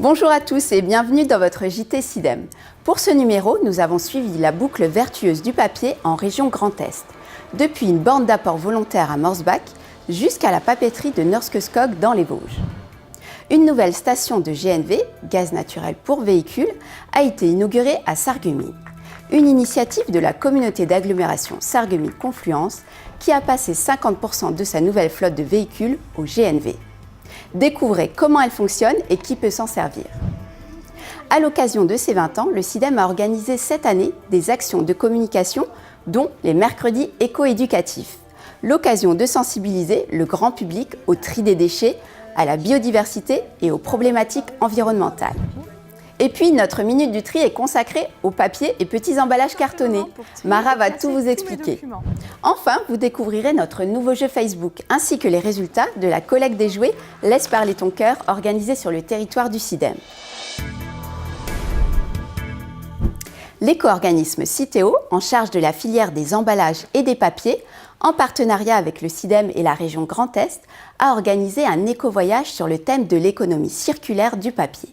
Bonjour à tous et bienvenue dans votre JT SIDEM. Pour ce numéro, nous avons suivi la boucle vertueuse du papier en région Grand Est, depuis une borne d'apport volontaire à Morsbach jusqu'à la papeterie de Norske Skog dans les Vosges. Une nouvelle station de GNV, gaz naturel pour véhicules, a été inaugurée à Sarreguemines. Une initiative de la communauté d'agglomération Sarreguemines Confluence qui a passé 50% de sa nouvelle flotte de véhicules au GNV. Découvrez comment elle fonctionne et qui peut s'en servir. À l'occasion de ses 20 ans, le SIDEM a organisé cette année des actions de communication, dont les mercredis éco-éducatifs. L'occasion de sensibiliser le grand public au tri des déchets, à la biodiversité et aux problématiques environnementales. Et puis, notre minute du tri est consacrée aux papiers et petits emballages cartonnés. Mara va tout vous expliquer. Enfin, vous découvrirez notre nouveau jeu Facebook, ainsi que les résultats de la collecte des jouets Laisse parler ton cœur, organisée sur le territoire du SIDEM. L'éco-organisme Citeo, en charge de la filière des emballages et des papiers, en partenariat avec le SIDEM et la région Grand Est, a organisé un éco-voyage sur le thème de l'économie circulaire du papier.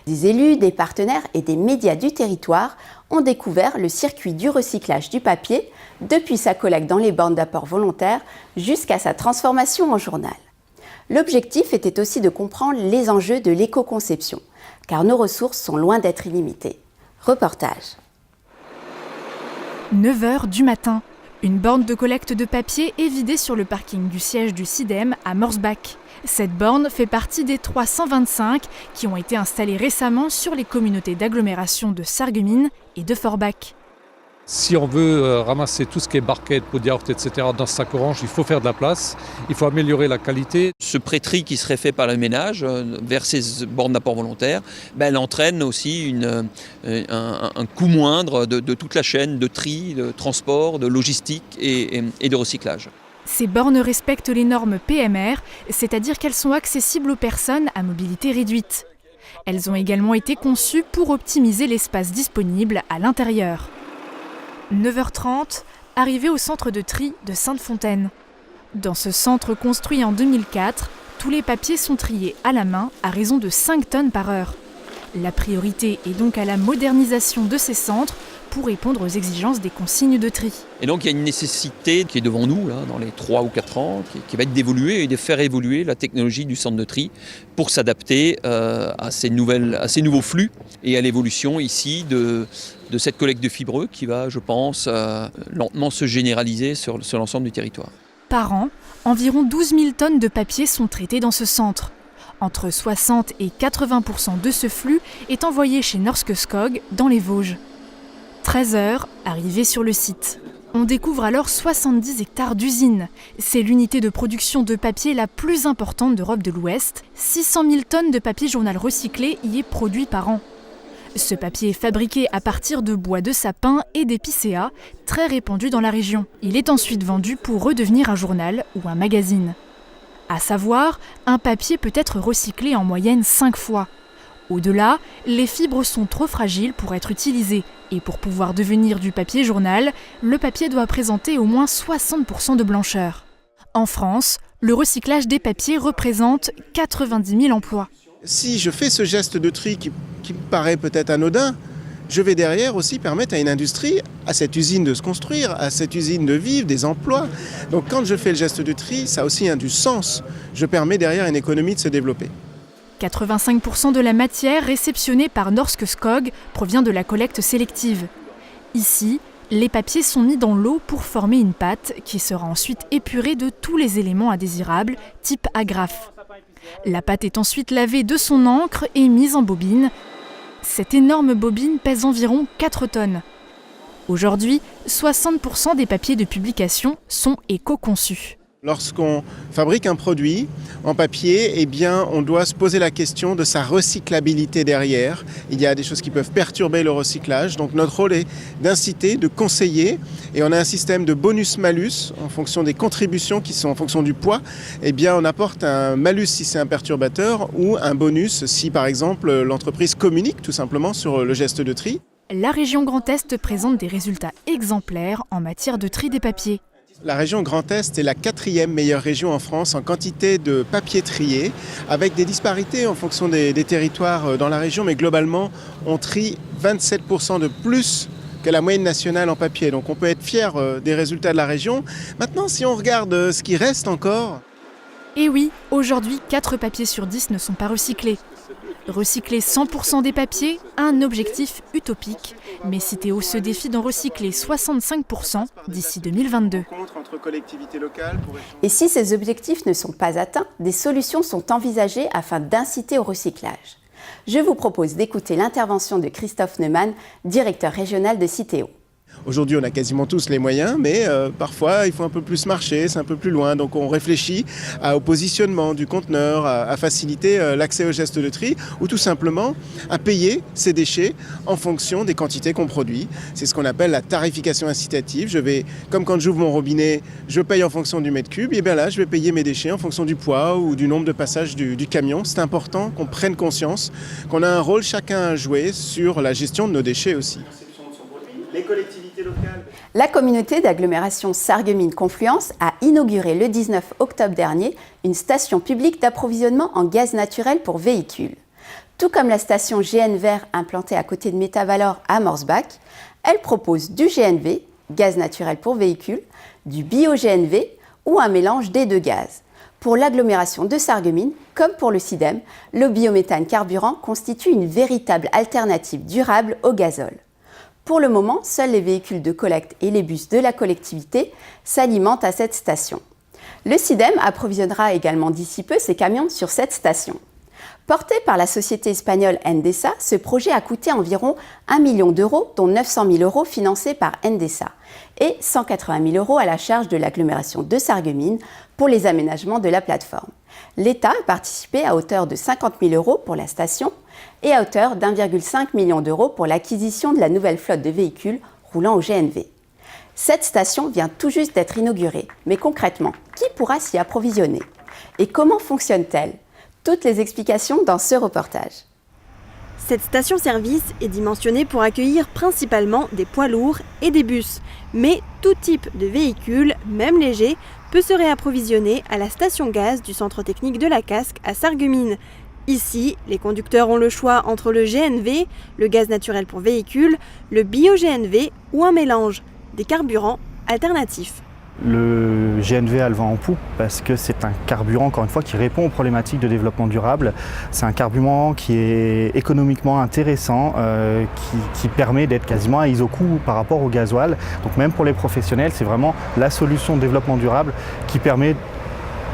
Des élus, des partenaires et des médias du territoire ont découvert le circuit du recyclage du papier, depuis sa collecte dans les bornes d'apport volontaires jusqu'à sa transformation en journal. L'objectif était aussi de comprendre les enjeux de l'éco-conception, car nos ressources sont loin d'être illimitées. Reportage. 9h du matin. Une borne de collecte de papier est vidée sur le parking du siège du SIDEM à Morsbach. Cette borne fait partie des 325 qui ont été installées récemment sur les communautés d'agglomération de Sarreguemines et de Forbach. Si on veut ramasser tout ce qui est barquettes, pots de yaourt, etc. dans ce sac orange, il faut faire de la place, il faut améliorer la qualité. Ce pré-tri qui serait fait par le ménage vers ces bornes d'apport volontaire, elle entraîne aussi un coût moindre de toute la chaîne de tri, de transport, de logistique et de recyclage. Ces bornes respectent les normes PMR, c'est-à-dire qu'elles sont accessibles aux personnes à mobilité réduite. Elles ont également été conçues pour optimiser l'espace disponible à l'intérieur. 9h30, arrivée au centre de tri de Sainte-Fontaine. Dans ce centre construit en 2004, tous les papiers sont triés à la main à raison de 5 tonnes par heure. La priorité est donc à la modernisation de ces centres pour répondre aux exigences des consignes de tri. Et donc il y a une nécessité qui est devant nous, là, dans les 3 ou 4 ans, qui va être d'évoluer et de faire évoluer la technologie du centre de tri pour s'adapter à ces nouveaux flux et à l'évolution ici de cette collecte de fibreux qui va, je pense, lentement se généraliser sur l'ensemble du territoire. Par an, environ 12 000 tonnes de papier sont traitées dans ce centre. Entre 60 et 80% de ce flux est envoyé chez Norske Skog dans les Vosges. 13h, arrivée sur le site. On découvre alors 70 hectares d'usines. C'est l'unité de production de papier la plus importante d'Europe de l'Ouest. 600 000 tonnes de papier journal recyclé y est produit par an. Ce papier est fabriqué à partir de bois de sapin et d'épicéa, très répandus dans la région. Il est ensuite vendu pour redevenir un journal ou un magazine. À savoir, un papier peut être recyclé en moyenne 5 fois. Au-delà, les fibres sont trop fragiles pour être utilisées et pour pouvoir devenir du papier journal, le papier doit présenter au moins 60% de blancheur. En France, le recyclage des papiers représente 90 000 emplois. Si je fais ce geste de tri qui me paraît peut-être anodin, je vais derrière aussi permettre à une industrie, à cette usine de se construire, à cette usine de vivre, des emplois. Donc quand je fais le geste de tri, ça a aussi du sens. Je permets derrière à une économie de se développer. 85% de la matière réceptionnée par Norske Skog provient de la collecte sélective. Ici, les papiers sont mis dans l'eau pour former une pâte qui sera ensuite épurée de tous les éléments indésirables, type agrafe. La pâte est ensuite lavée de son encre et mise en bobine. Cette énorme bobine pèse environ 4 tonnes. Aujourd'hui, 60% des papiers de publication sont éco-conçus. Lorsqu'on fabrique un produit en papier, on doit se poser la question de sa recyclabilité derrière. Il y a des choses qui peuvent perturber le recyclage. Donc notre rôle est d'inciter, de conseiller. Et on a un système de bonus-malus en fonction des contributions qui sont en fonction du poids. On apporte un malus si c'est un perturbateur ou un bonus si par exemple l'entreprise communique tout simplement sur le geste de tri. La région Grand Est présente des résultats exemplaires en matière de tri des papiers. La région Grand Est est la 4e meilleure région en France en quantité de papier trié, avec des disparités en fonction des territoires dans la région, mais globalement, on trie 27% de plus que la moyenne nationale en papier. Donc on peut être fier des résultats de la région. Maintenant, si on regarde ce qui reste encore... Et oui, aujourd'hui, 4 papiers sur 10 ne sont pas recyclés. Recycler 100% des papiers, un objectif utopique. Mais Citeo se défie d'en recycler 65% d'ici 2022. Et si ces objectifs ne sont pas atteints, des solutions sont envisagées afin d'inciter au recyclage. Je vous propose d'écouter l'intervention de Christophe Neumann, directeur régional de Citeo. Aujourd'hui, on a quasiment tous les moyens, mais parfois, il faut un peu plus marcher, c'est un peu plus loin. Donc, on réfléchit au positionnement du conteneur, à faciliter l'accès au geste de tri, ou tout simplement à payer ces déchets en fonction des quantités qu'on produit. C'est ce qu'on appelle la tarification incitative. Je vais, comme quand j'ouvre mon robinet, je paye en fonction du mètre cube, et bien là, je vais payer mes déchets en fonction du poids ou du nombre de passages du camion. C'est important qu'on prenne conscience qu'on a un rôle chacun à jouer sur la gestion de nos déchets aussi. Les collectivités locales. La communauté d'agglomération Sarreguemines-Confluence a inauguré le 19 octobre dernier une station publique d'approvisionnement en gaz naturel pour véhicules. Tout comme la station GNV implantée à côté de Métavalor à Morsbach, elle propose du GNV, gaz naturel pour véhicules, du bio-GNV ou un mélange des deux gaz. Pour l'agglomération de Sarreguemines, comme pour le SIDEM, le biométhane carburant constitue une véritable alternative durable au gazole. Pour le moment, seuls les véhicules de collecte et les bus de la collectivité s'alimentent à cette station. Le SIDEM approvisionnera également d'ici peu ses camions sur cette station. Porté par la société espagnole Endesa, ce projet a coûté environ 1 million d'euros, dont 900 000 euros financés par Endesa et 180 000 euros à la charge de l'agglomération de Sarreguemines pour les aménagements de la plateforme. L'État a participé à hauteur de 50 000 euros pour la station et à hauteur d'1,5 million d'euros pour l'acquisition de la nouvelle flotte de véhicules roulant au GNV. Cette station vient tout juste d'être inaugurée, mais concrètement, qui pourra s'y approvisionner? Et comment fonctionne-t-elle? Toutes les explications dans ce reportage. Cette station-service est dimensionnée pour accueillir principalement des poids lourds et des bus. Mais tout type de véhicule, même léger, peut se réapprovisionner à la station gaz du centre technique de la Casque à Sarreguemines. Ici, les conducteurs ont le choix entre le GNV, le gaz naturel pour véhicules, le bio-GNV ou un mélange, des carburants alternatifs. Le GNV a le vent en poupe parce que c'est un carburant, encore une fois, qui répond aux problématiques de développement durable. C'est un carburant qui est économiquement intéressant, qui permet d'être quasiment à iso-coût par rapport au gasoil. Donc même pour les professionnels, c'est vraiment la solution de développement durable qui permet,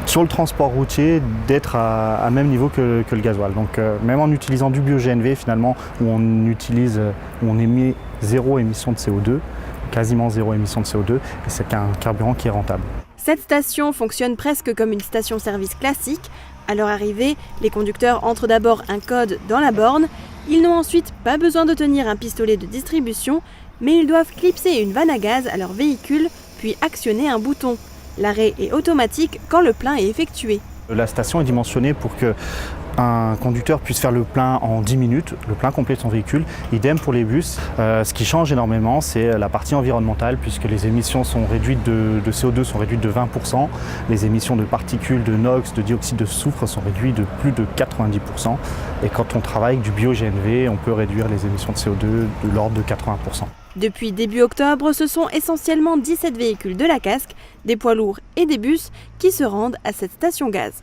sur le transport routier, d'être à même niveau que le gasoil. Donc même en utilisant du bio-GNV, finalement, où on émet zéro émission de CO2, quasiment zéro émission de CO2, et c'est un carburant qui est rentable. Cette station fonctionne presque comme une station-service classique. À leur arrivée, les conducteurs entrent d'abord un code dans la borne. Ils n'ont ensuite pas besoin de tenir un pistolet de distribution, mais ils doivent clipser une vanne à gaz à leur véhicule, puis actionner un bouton. L'arrêt est automatique quand le plein est effectué. La station est dimensionnée pour que un conducteur puisse faire le plein en 10 minutes, le plein complet de son véhicule. Idem pour les bus. Ce qui change énormément, c'est la partie environnementale, puisque les émissions sont réduites de CO2 sont réduites de 20%. Les émissions de particules, de NOx, de dioxyde de soufre sont réduites de plus de 90%. Et quand on travaille avec du bio-GNV, on peut réduire les émissions de CO2 de l'ordre de 80%. Depuis début octobre, ce sont essentiellement 17 véhicules de la Casque, des poids lourds et des bus qui se rendent à cette station gaz.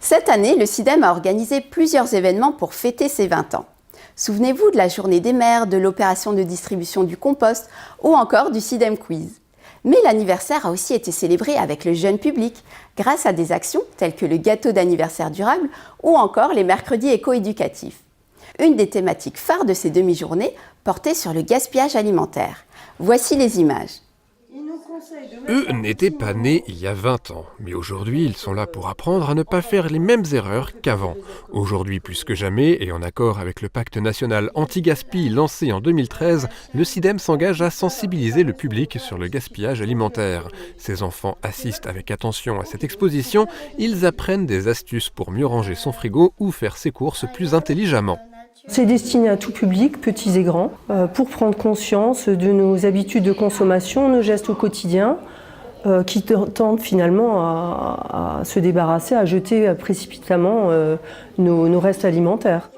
Cette année, le SIDEM a organisé plusieurs événements pour fêter ses 20 ans. Souvenez-vous de la journée des mères, de l'opération de distribution du compost ou encore du SIDEM Quiz. Mais l'anniversaire a aussi été célébré avec le jeune public grâce à des actions telles que le gâteau d'anniversaire durable ou encore les mercredis éco-éducatifs. Une des thématiques phares de ces demi-journées portait sur le gaspillage alimentaire. Voici les images. Eux n'étaient pas nés il y a 20 ans, mais aujourd'hui ils sont là pour apprendre à ne pas faire les mêmes erreurs qu'avant. Aujourd'hui plus que jamais, et en accord avec le pacte national anti-gaspi lancé en 2013, le SIDEM s'engage à sensibiliser le public sur le gaspillage alimentaire. Ces enfants assistent avec attention à cette exposition, ils apprennent des astuces pour mieux ranger son frigo ou faire ses courses plus intelligemment. C'est destiné à tout public, petits et grands, pour prendre conscience de nos habitudes de consommation, nos gestes au quotidien, qui tendent finalement à se débarrasser, à jeter précipitamment nos restes alimentaires.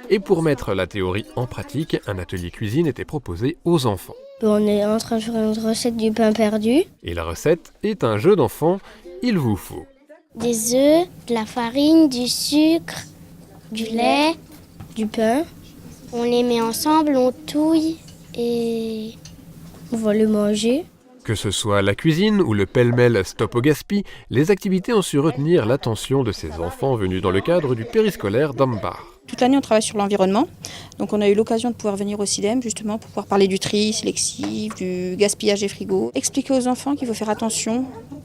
Et pour mettre la théorie en pratique, un atelier cuisine était proposé aux enfants. On est en train de faire une recette du pain perdu. Et la recette est un jeu d'enfant, il vous faut des œufs, de la farine, du sucre, du lait, du pain. On les met ensemble, on touille et on va le manger. Que ce soit la cuisine ou le pêle-mêle Stop au gaspille, les activités ont su retenir l'attention de ces enfants venus dans le cadre du périscolaire d'Ambar. Toute l'année, on travaille sur l'environnement. Donc on a eu l'occasion de pouvoir venir au CIDEM justement pour pouvoir parler du tri sélectif, du gaspillage des frigos. Expliquer aux enfants qu'il faut faire attention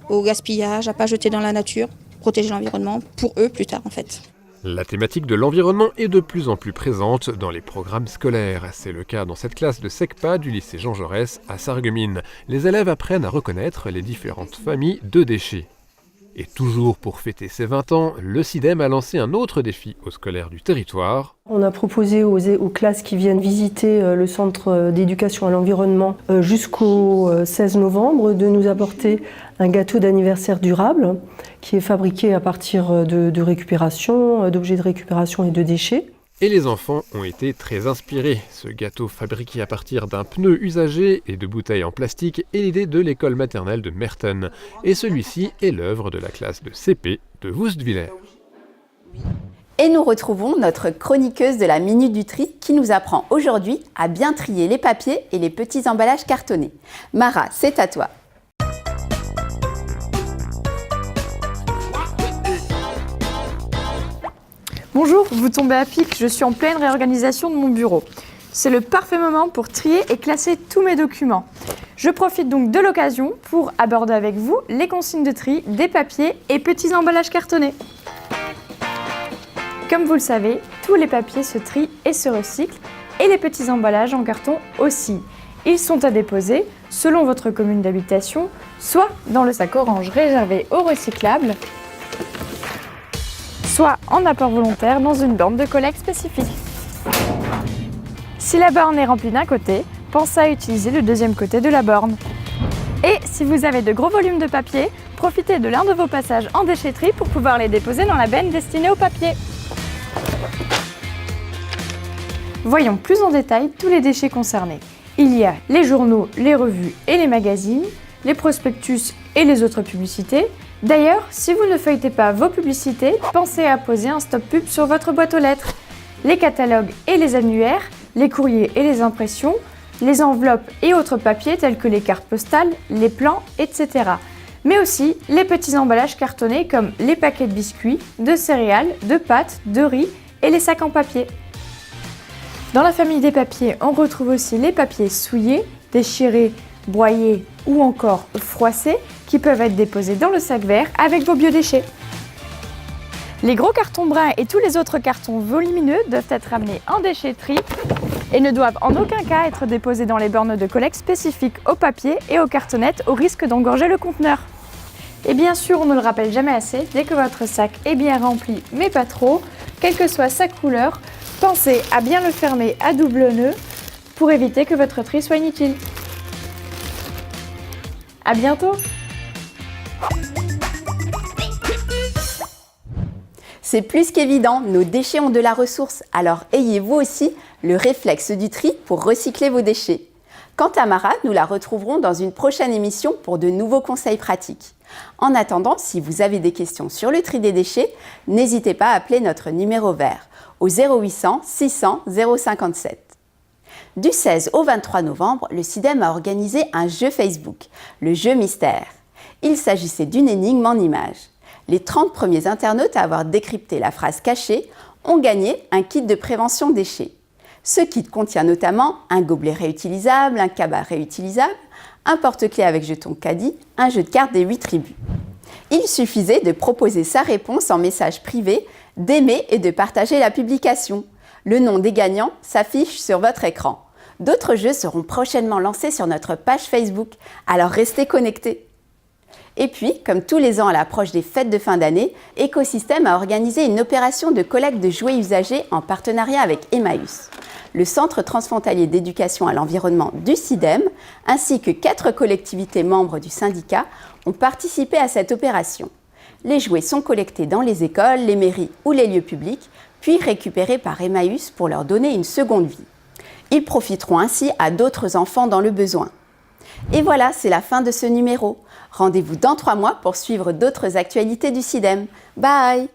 au gaspillage, à ne pas jeter dans la nature, protéger l'environnement pour eux plus tard en fait. La thématique de l'environnement est de plus en plus présente dans les programmes scolaires. C'est le cas dans cette classe de SECPA du lycée Jean Jaurès à Sarreguemines. Les élèves apprennent à reconnaître les différentes familles de déchets. Et toujours pour fêter ses 20 ans, le CIDEM a lancé un autre défi aux scolaires du territoire. On a proposé aux classes qui viennent visiter le centre d'éducation à l'environnement jusqu'au 16 novembre de nous apporter un gâteau d'anniversaire durable qui est fabriqué à partir de récupération, d'objets de récupération et de déchets. Et les enfants ont été très inspirés. Ce gâteau fabriqué à partir d'un pneu usagé et de bouteilles en plastique est l'idée de l'école maternelle de Merten. Et celui-ci est l'œuvre de la classe de CP de Woustviller. Et nous retrouvons notre chroniqueuse de la Minute du Tri qui nous apprend aujourd'hui à bien trier les papiers et les petits emballages cartonnés. Mara, c'est à toi. Bonjour, vous tombez à pic, je suis en pleine réorganisation de mon bureau. C'est le parfait moment pour trier et classer tous mes documents. Je profite donc de l'occasion pour aborder avec vous les consignes de tri des papiers et petits emballages cartonnés. Comme vous le savez, tous les papiers se trient et se recyclent et les petits emballages en carton aussi. Ils sont à déposer selon votre commune d'habitation, soit dans le sac orange réservé au recyclable, soit en apport volontaire dans une borne de collecte spécifique. Si la borne est remplie d'un côté, pensez à utiliser le deuxième côté de la borne. Et si vous avez de gros volumes de papier, profitez de l'un de vos passages en déchetterie pour pouvoir les déposer dans la benne destinée au papier. Voyons plus en détail tous les déchets concernés. Il y a les journaux, les revues et les magazines, les prospectus et les autres publicités. D'ailleurs, si vous ne feuilletez pas vos publicités, pensez à poser un stop pub sur votre boîte aux lettres. Les catalogues et les annuaires, les courriers et les impressions, les enveloppes et autres papiers tels que les cartes postales, les plans, etc. Mais aussi les petits emballages cartonnés comme les paquets de biscuits, de céréales, de pâtes, de riz et les sacs en papier. Dans la famille des papiers, on retrouve aussi les papiers souillés, déchirés, broyés ou encore froissés qui peuvent être déposés dans le sac vert avec vos biodéchets. Les gros cartons bruns et tous les autres cartons volumineux doivent être ramenés en déchetterie et ne doivent en aucun cas être déposés dans les bornes de collecte spécifiques au papier et aux cartonnettes au risque d'engorger le conteneur. Et bien sûr, on ne le rappelle jamais assez, dès que votre sac est bien rempli, mais pas trop, quelle que soit sa couleur, pensez à bien le fermer à double nœud pour éviter que votre tri soit inutile. À bientôt! C'est plus qu'évident, nos déchets ont de la ressource, alors ayez vous aussi le réflexe du tri pour recycler vos déchets. Quant à Mara, nous la retrouverons dans une prochaine émission pour de nouveaux conseils pratiques. En attendant, si vous avez des questions sur le tri des déchets, n'hésitez pas à appeler notre numéro vert au 0800 600 057. Du 16 au 23 novembre, le CIDEM a organisé un jeu Facebook, le jeu mystère. Il s'agissait d'une énigme en images. Les 30 premiers internautes à avoir décrypté la phrase cachée ont gagné un kit de prévention déchets. Ce kit contient notamment un gobelet réutilisable, un cabas réutilisable, un porte-clés avec jeton caddie, un jeu de cartes des 8 tribus. Il suffisait de proposer sa réponse en message privé, d'aimer et de partager la publication. Le nom des gagnants s'affiche sur votre écran. D'autres jeux seront prochainement lancés sur notre page Facebook, alors restez connectés. Et puis, comme tous les ans à l'approche des fêtes de fin d'année, Écosystème a organisé une opération de collecte de jouets usagés en partenariat avec Emmaüs, le Centre transfrontalier d'éducation à l'environnement du CIDEM, ainsi que 4 collectivités membres du syndicat ont participé à cette opération. Les jouets sont collectés dans les écoles, les mairies ou les lieux publics, puis récupérés par Emmaüs pour leur donner une seconde vie. Ils profiteront ainsi à d'autres enfants dans le besoin. Et voilà, c'est la fin de ce numéro. Rendez-vous dans 3 mois pour suivre d'autres actualités du CIDEM. Bye!